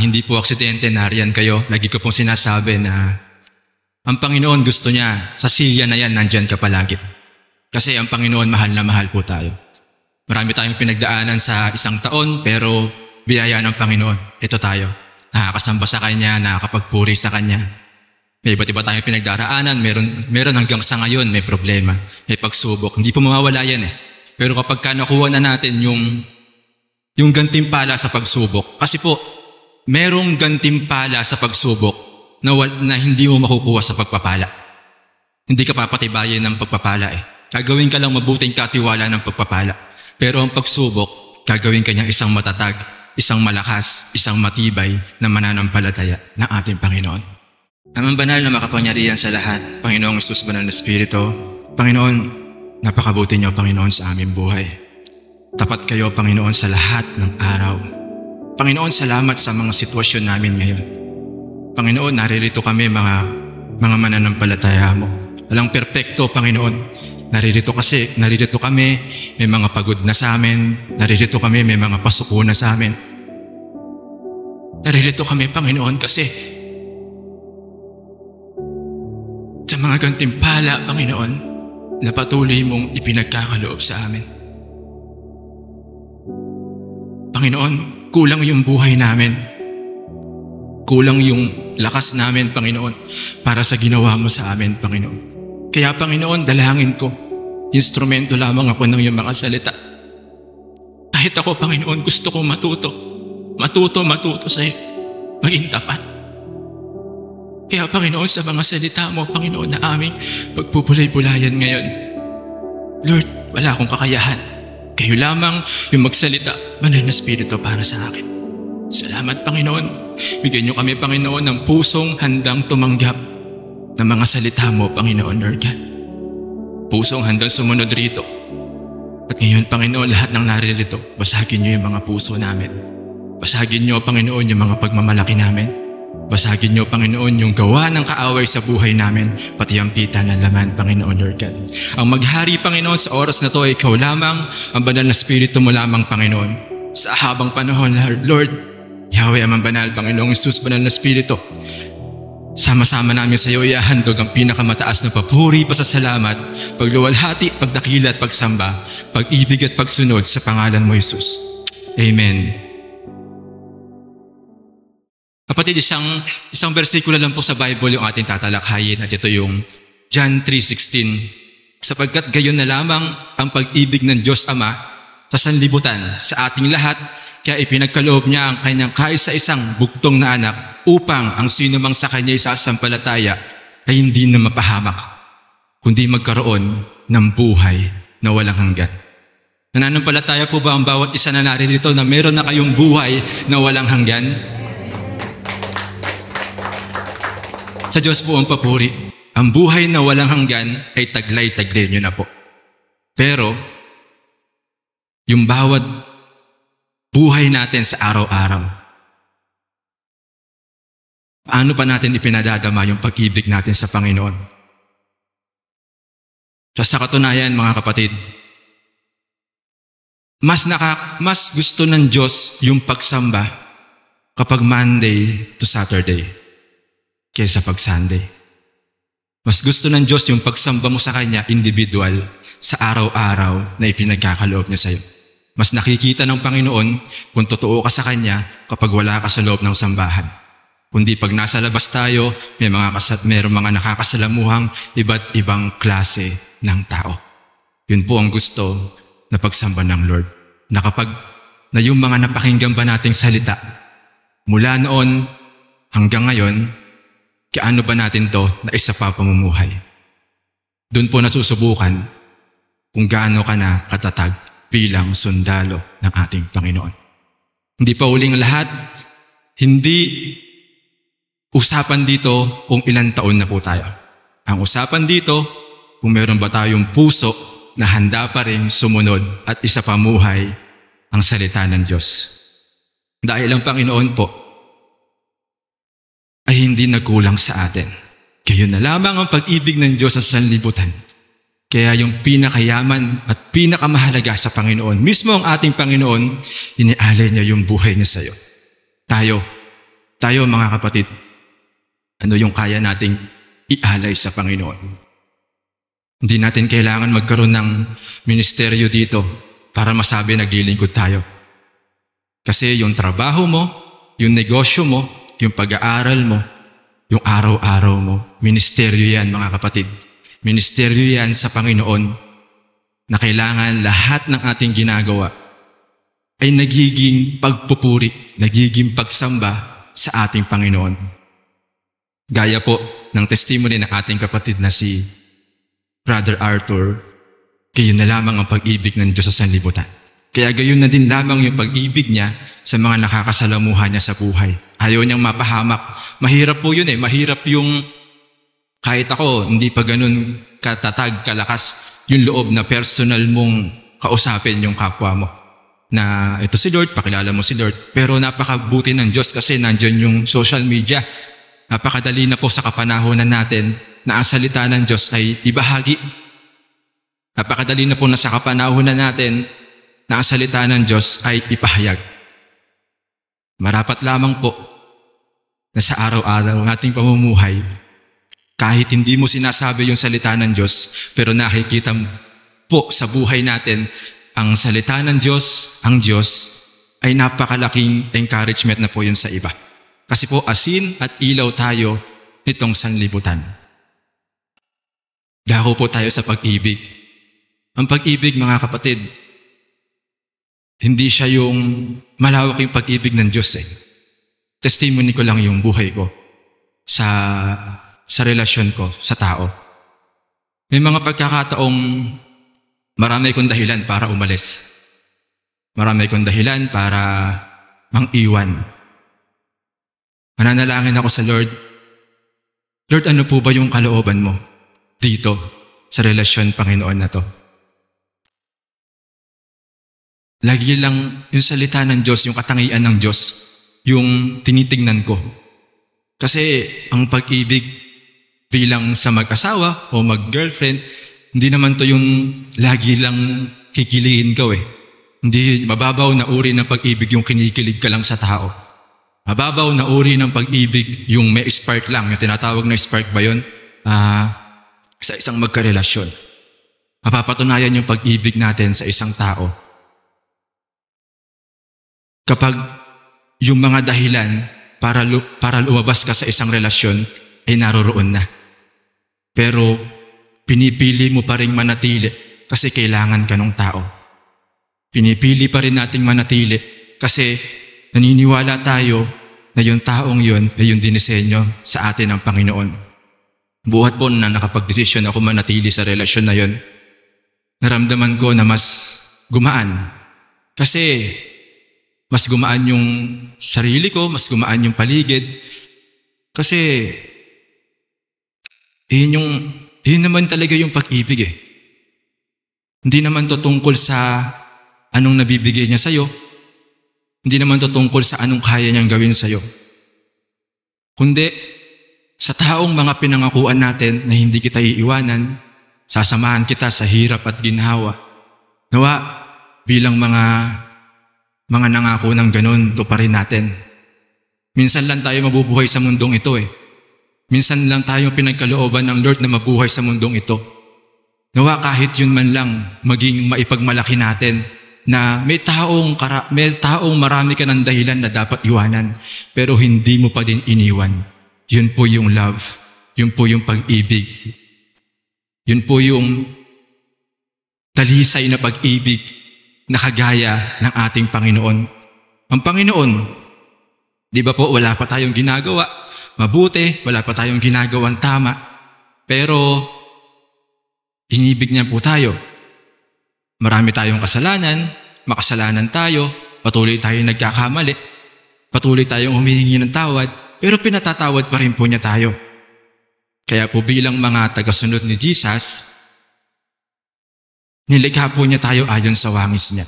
Hindi po aksidente, nariyan kayo. Lagi ko pong sinasabi na ang Panginoon gusto niya, sa silya na yan, nandyan ka palagi. Kasi ang Panginoon, mahal na mahal po tayo. Marami tayong pinagdaanan sa isang taon, pero biyaya ng Panginoon, ito tayo. Nakakasamba sa Kanya, nakakapagpuri sa Kanya. May iba't iba tayong pinagdaraanan, meron hanggang sa ngayon, may problema, may pagsubok. Hindi po mawawala yan eh. Pero kapag nakuha na natin yung gantimpala sa pagsubok, kasi po, merong gantimpala sa pagsubok na hindi mo makukuha sa pagpapala. Hindi ka papatibayin ng pagpapala eh. Gagawin ka lang mabuting katiwala ng pagpapala. Pero ang pagsubok, gagawin ka niyang isang matatag, isang malakas, isang matibay na mananampalataya ng ating Panginoon. Amang banal na makapangyarihan sa lahat, Panginoong Hesus, banal na Espiritu, Panginoon, napakabuti niyo, Panginoon, sa aming buhay. Tapat kayo, Panginoon, sa lahat ng araw. Panginoon, salamat sa mga sitwasyon namin ngayon. Panginoon, naririto kami mga mananampalataya mo. Walang perpekto, Panginoon. Naririto kami, may mga pagod na sa amin. Naririto kami, may mga pasuko na sa amin. Naririto kami, Panginoon, kasi sa mga gantimpala, Panginoon, na patuloy mong ipinagkakaloob sa amin. Panginoon, kulang yung buhay namin. Kulang yung lakas namin, Panginoon, para sa ginawa mo sa amin, Panginoon. Kaya, Panginoon, dalangin ko, instrumento lamang ako ng iyong mga salita. Kahit ako, Panginoon, gusto kong matuto sa iyo, maging tapat. Kaya, Panginoon, sa mga salita mo, Panginoon, na aming pagpupulay-pulayan ngayon, Lord, wala akong kakayahan. Kayo lamang yung magsalita, banal na Espiritu, para sa akin. Salamat, Panginoon. Bigyan niyo kami, Panginoon, ng pusong handang tumanggap ng mga salita mo, Panginoon, Lord God. Pusong handang sumunod rito. At ngayon, Panginoon, lahat ng naririto, basagin niyo yung mga puso namin. Basagin niyo, Panginoon, yung mga pagmamalaki namin. Basagin niyo, Panginoon, yung gawa ng kaaway sa buhay namin, pati ang pita ng laman, Panginoon, Lord God. Ang maghari, Panginoon, sa oras na to, ikaw lamang, ang banal na Espiritu mo lamang, Panginoon. Sa habang panahon, Lord, Yahweh, amang banal, Panginoong Hesus, banal na Espiritu, sama-sama namin sa iyo iahandog ang pinakamataas na papuri, pasasalamat, pagluwalhati, pagdakila at pagsamba, pag-ibig at pagsunod sa pangalan mo, Hesus. Amen. Kapatid, isang bersikulo lang po sa Bible yung ating tatalakhayin at ito yung John 3:16. Sapagkat gayon na lamang ang pag-ibig ng Diyos Ama sa sanlibutan sa ating lahat, kaya ipinagkaloob niya ang kanyang kaisa-isang bugtong na anak upang ang sino mang sa kanya isasampalataya ay hindi na mapahamak, kundi magkaroon ng buhay na walang hanggan. Nananampalataya po ba ang bawat isa na naririto na meron na kayong buhay na walang hanggan? Sa Diyos po ang papuri. Ang buhay na walang hanggan ay taglay-taglay nyo na po. Pero, yung bawat buhay natin sa araw-araw, paano pa natin ipinadadama yung pag-ibig natin sa Panginoon? Sa katunayan, mga kapatid, mas gusto ng Diyos yung pagsamba kapag Monday to Saturday kaysa pag Sunday. Mas gusto ng Diyos yung pagsamba mo sa Kanya individual sa araw-araw na ipinagkakaloob niya sa iyo. Mas nakikita ng Panginoon kung totoo ka sa Kanya kapag wala ka sa loob ng sambahan. Kundi pag nasa labas tayo, mayroong mga nakakasalamuhang iba't ibang klase ng tao. Yun po ang gusto na pagsamba ng Lord. Na yung mga napakinggan ba nating salita, mula noon hanggang ngayon, kaano ba natin to na isa pa pamumuhay? Doon po nasusubukan kung gaano ka na katatag bilang sundalo ng ating Panginoon. Hindi pa huling lahat, hindi usapan dito kung ilang taon na po tayo. Ang usapan dito, kung meron ba tayong puso na handa pa rin sumunod at isa pamuhay ang salita ng Diyos. Dahil ang Panginoon po ay hindi nagkulang sa atin. Gayon na lamang ang pag-ibig ng Diyos sa sanlibutan. Kaya yung pinakayaman at pinakamahalaga sa Panginoon, mismo ang ating Panginoon, inialay niya yung buhay niya sa iyo. Tayo, Tayo mga kapatid, ano yung kaya nating ialay sa Panginoon? Hindi natin kailangan magkaroon ng ministeryo dito para masabi naglilingkod tayo. Kasi yung trabaho mo, yung negosyo mo, yung pag-aaral mo, yung araw-araw mo, ministeryo yan mga kapatid. Ministeryo yan sa Panginoon na kailangan lahat ng ating ginagawa ay nagiging pagpupuri, nagiging pagsamba sa ating Panginoon. Gaya po ng testimony ng ating kapatid na si Brother Arthur, gayon na lamang ang pag-ibig ng Diyos sa sanlibutan. Kaya gayon na din lamang yung pag-ibig niya sa mga nakakasalamuha niya sa buhay. Ayaw niyang mapahamak. Mahirap po yun mahirap yung kahit ako, hindi pa ganun katatag, kalakas yung loob na personal mong kausapin yung kapwa mo. Na ito si Lord, pakilala mo si Lord. Pero napakabuti ng Diyos kasi nandyan yung social media. Napakadali na po sa kapanahonan natin na ang salita ng Diyos ay ibahagi. Napakadali na po na sa kapanahonan natin na ang salita ng Diyos ay ipahayag. Marapat lamang po na sa araw-araw ng ating pamumuhay, kahit hindi mo sinasabi yung salita ng Diyos, pero nakikita mo po sa buhay natin ang salita ng Diyos, ang Diyos, ay napakalaking encouragement na po yun sa iba. Kasi po asin at ilaw tayo nitong sanlibutan. Dako po tayo sa pag-ibig. Ang pag-ibig mga kapatid, hindi siya yung malawak yung pag-ibig ng Diyos Testimony ko lang yung buhay ko sa relasyon ko sa tao. May mga pagkakataong marami kong dahilan para umalis. Marami kong dahilan para mang-iwan. Mananalangin ako sa Lord. Lord, ano po ba yung kalooban mo dito sa relasyon Panginoon na to? Lagi lang yung salita ng Diyos, yung katangian ng Diyos, yung tinitingnan ko. Kasi ang pag-ibig bilang sa mag-asawa o mag-girlfriend, hindi naman to yung lagi lang kikilihin ka Hindi mababaw na uri ng pag-ibig yung kinikilig ka lang sa tao. Mababaw na uri ng pag-ibig yung may spark lang, yung tinatawag na spark ba yun? Sa isang magkarelasyon. Mapapatunayan yung pag-ibig natin sa isang tao kapag yung mga dahilan para lumabas ka sa isang relasyon ay naroroon na. Pero pinipili mo pa rin manatili kasi kailangan ka ng tao. Pinipili pa rin nating manatili kasi naniniwala tayo na yung taong yun ay yung dinisenyo sa atin ng Panginoon. Buhat po na nakapag-desisyon ako manatili sa relasyon na yun, naramdaman ko na mas gumaan. Kasi mas gumaan yung sarili ko, mas gumaan yung paligid. Kasi yun naman talaga yung pag-ibig Hindi naman to tungkol sa anong nabibigay niya sa'yo. Hindi naman to tungkol sa anong kaya niyang gawin sa'yo. Kundi sa taong mga pinangakuan natin na hindi kita iiwanan, sasamahan kita sa hirap at ginhawa. Nawa, bilang mga nangako ng ganun, tuparin natin. Minsan lang tayo mabubuhay sa mundong ito Minsan lang tayo pinagkalooban ng Lord na mabuhay sa mundong ito. Nawa kahit yun man lang maging maipagmalaki natin na may taong marami ka ng dahilan na dapat iwanan pero hindi mo pa din iniwan. Yun po yung love. Yun po yung pag-ibig. Yun po yung talisay na pag-ibig na kagaya ng ating Panginoon. Ang Panginoon, di ba po wala pa tayong ginagawa mabuti, wala pa tayong ginagawang tama, pero inibig niya po tayo. Marami tayong kasalanan, makasalanan tayo, patuloy tayong nagkakamali, patuloy tayong humihingi ng tawad, pero pinatatawad pa rin po niya tayo. Kaya po bilang mga tagasunod ni Jesus, nilikha po niya tayo ayon sa wangis niya.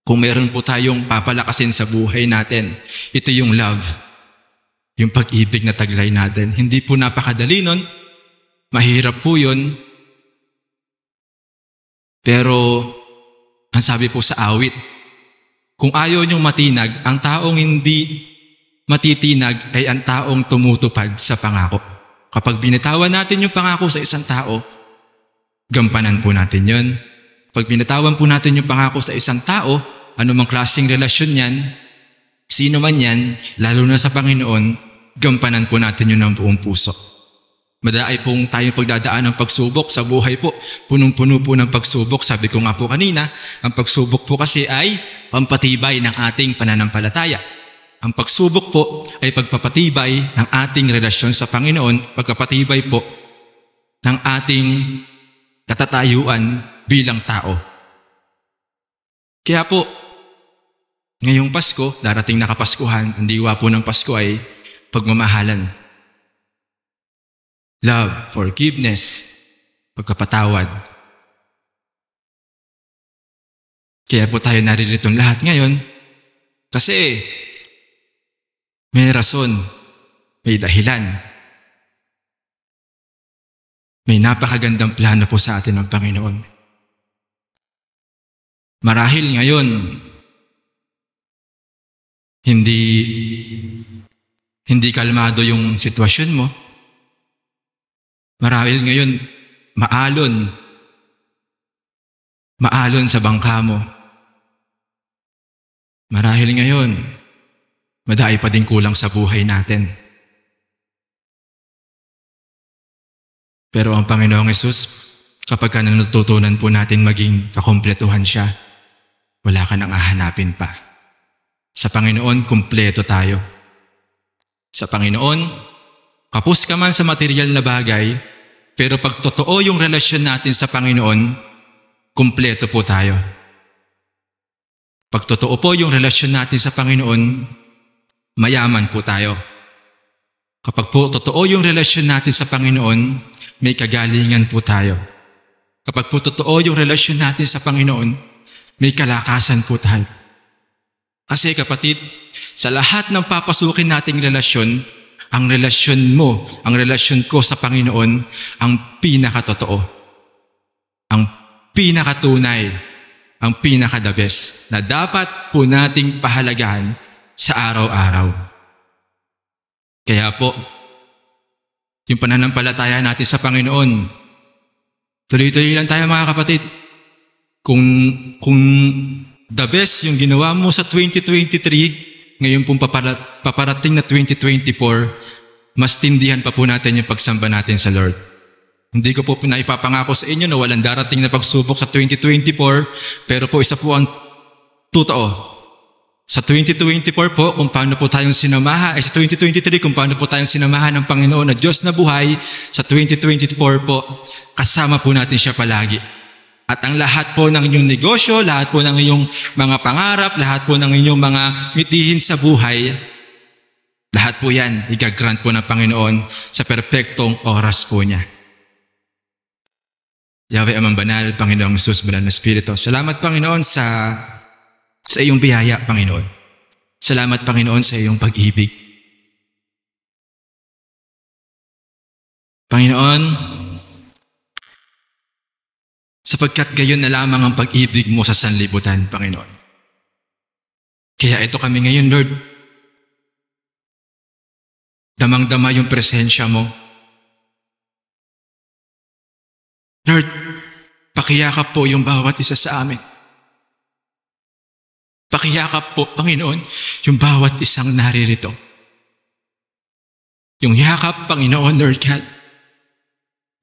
Kung meron po tayong papalakasin sa buhay natin, ito yung love, yung pag-ibig na taglay natin. Hindi po napakadali nun, mahirap po yun, pero ang sabi po sa awit, kung ayaw niyong matinag, ang taong hindi matitinag ay ang taong tumutupad sa pangako. Kapag binitawan natin yung pangako sa isang tao, gampanan po natin yun. Pag binitawan po natin yung pangako sa isang tao, anumang klaseng relasyon yan, sino man yan, lalo na sa Panginoon, gampanan po natin yun ng buong puso. Madaay pong tayong pagdadaan ng pagsubok sa buhay po. Punong-puno po ng pagsubok. Sabi ko nga po kanina, ang pagsubok po kasi ay pampatibay ng ating pananampalataya. Ang pagsubok po ay pagpapatibay ng ating relasyon sa Panginoon, pagpapatibay po ng ating katatayuan bilang tao. Kaya po, ngayong Pasko, darating na Kapaskuhan, ang diwa po ng Pasko ay pagmamahalan. Love, forgiveness, pagkapatawad. Kaya po tayo naririto lahat ngayon kasi may rason, may dahilan. May napakagandang plano po sa atin ng Panginoon. Marahil ngayon, hindi kalmado yung sitwasyon mo. Marahil ngayon, maalon sa bangka mo. Marahil ngayon, madai pa din kulang sa buhay natin. Pero ang Panginoong Hesus, kapag natutunan po natin maging kakumpletuhan siya, wala ka nang hahanapin pa. Sa Panginoon, kumpleto tayo. Sa Panginoon, kapos ka man sa material na bagay, pero pag totoo yung relasyon natin sa Panginoon, kumpleto po tayo. Pag totoo po yung relasyon natin sa Panginoon, mayaman po tayo. Kapag po totoo yung relasyon natin sa Panginoon, may kagalingan po tayo. Kapag po totoo yung relasyon natin sa Panginoon, may kalakasan po tayo. Kasi kapatid, sa lahat ng papasukin nating relasyon, ang relasyon mo, ang relasyon ko sa Panginoon, ang pinakatotoo, ang pinakatunay, ang pinaka-the best na dapat po nating pahalagahan sa araw-araw. Kaya po, yung pananampalataya natin sa Panginoon, tuloy-tuloy lang tayo mga kapatid. Kung the best yung ginawa mo sa 2023, ngayon pong paparating na 2024, mas tindihan pa po natin yung pagsamba natin sa Lord. Hindi ko po naipapangako sa inyo na walang darating na pagsubok sa 2024, pero po isa po ang totoo. Sa 2024 po, kung paano po tayong sinamahan, sa 2023, kung paano po tayong sinamahan ng Panginoon na Diyos na buhay, sa 2024 po, kasama po natin siya palagi. At ang lahat po ng inyong negosyo, lahat po ng inyong mga pangarap, lahat po ng inyong mga mitihin sa buhay, lahat po yan, igagrant po ng Panginoon sa perpektong oras po niya. Yahweh Amang Banal, Panginoong Hesus, Banal na Espiritu. Salamat Panginoon sa iyong biyaya, Panginoon. Salamat Panginoon sa iyong pag-ibig. Panginoon, sapagkat gayon na lamang ang pag-ibig mo sa sanlibutan, Panginoon. Kaya ito kami ngayon, Lord. Damang-dama yung presensya mo. Lord, pakiyakap po yung bawat isa sa amin. Pakiyakap po, Panginoon, yung bawat isang naririto. Yung yakap, Panginoon, Lord God,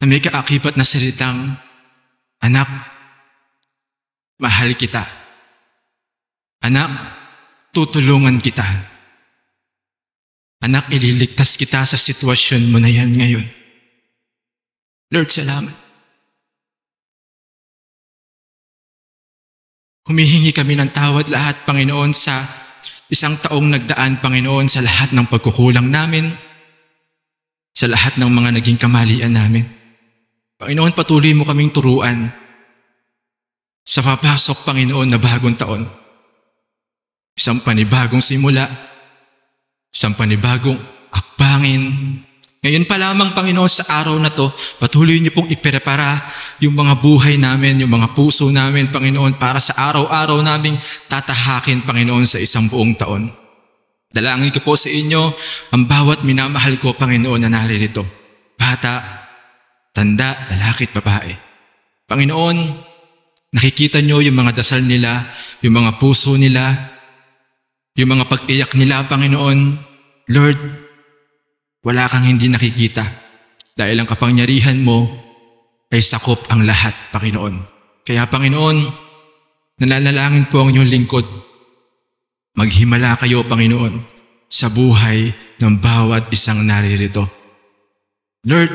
na may kaakibat na salitang, anak, mahal kita. Anak, tutulungan kita. Anak, ililigtas kita sa sitwasyon mo na yan ngayon. Lord, salamat. Humihingi kami ng tawad lahat, Panginoon, sa isang taong nagdaan, Panginoon, sa lahat ng pagkukulang namin, sa lahat ng mga naging kamalian namin. Panginoon, patuloy mo kaming turuan sa papasok, Panginoon, na bagong taon. Isang panibagong simula, isang panibagong akbangin. Ngayon pa lamang, Panginoon, sa araw na to, patuloy niyo pong iprepara yung mga buhay namin, yung mga puso namin, Panginoon, para sa araw-araw naming tatahakin, Panginoon, sa isang buong taon. Dalangin ko po sa inyo ang bawat minamahal ko, Panginoon, na naririto. Bata, tanda, lalaki at babae. Panginoon, nakikita nyo yung mga dasal nila, yung mga puso nila, yung mga pag-iyak nila, Panginoon. Lord, wala kang hindi nakikita. Dahil ang kapangyarihan mo ay sakop ang lahat, Panginoon. Kaya, Panginoon, nalalangin po ang inyong lingkod. Maghimala kayo, Panginoon, sa buhay ng bawat isang naririto. Lord,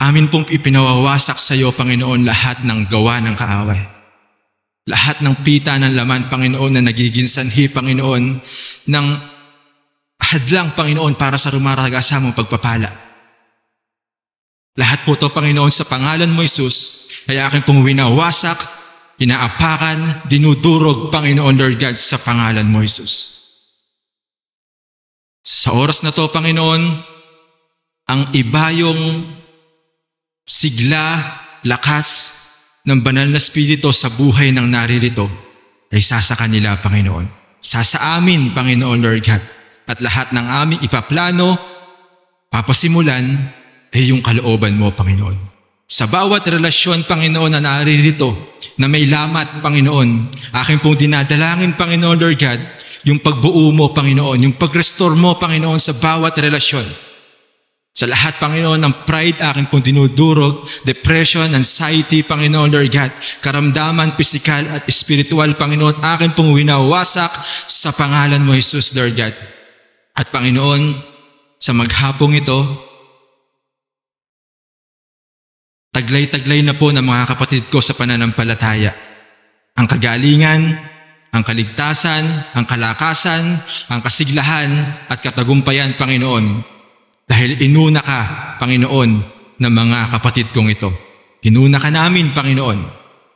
amin pong ipinawawasak sa iyo, Panginoon, lahat ng gawa ng kaaway. Lahat ng pita ng laman, Panginoon, na nagiging sanhi, Panginoon, ng hadlang, Panginoon, para sa rumaragasang pagpapala. Lahat po ito, Panginoon, sa pangalan mo, Jesus, ay aking pong winawasak, inaapakan, dinudurog, Panginoon, Lord God, sa pangalan mo, Jesus. Sa oras na to, Panginoon, ang ibayong sigla, lakas ng banal na Espiritu sa buhay ng naririto ay sasa kanila, Panginoon. Sasa amin, Panginoon, Lord God. At lahat ng aming ipaplano, papasimulan, ay yung kalooban mo, Panginoon. Sa bawat relasyon, Panginoon, na naririto, na may lamat, Panginoon, aking pong dinadalangin, Panginoon, Lord God, yung pagbuo mo, Panginoon, yung pag-restore mo, Panginoon, sa bawat relasyon. Sa lahat, Panginoon, ng pride, aking pong dinudurog, depression, anxiety, Panginoon, Lord God, karamdaman, pisikal at espiritual, Panginoon, aking pong winawasak sa pangalan mo, Jesus, Lord God. At Panginoon, sa maghapong ito, taglay-taglay na po ng mga kapatid ko sa pananampalataya. Ang kagalingan, ang kaligtasan, ang kalakasan, ang kasiglahan at katagumpayan, Panginoon. Dahil inuna ka, Panginoon, ng mga kapatid kong ito. Inuna ka namin, Panginoon.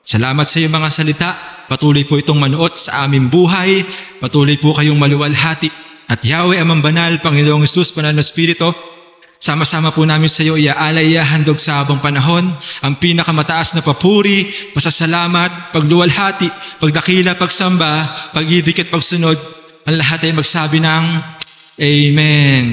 Salamat sa iyong mga salita. Patuloy po itong manuot sa aming buhay. Patuloy po kayong maluwalhati. At Yahweh, Amang Banal, Panginoong Jesus, Banal na Espiritu, sama-sama po namin sa iyo iaalay, handog sa habang panahon, ang pinakamataas na papuri, pasasalamat, pagluwalhati, pagdakila, pagsamba, pag-ibig at pagsunod. Ang lahat ay magsabi ng Amen.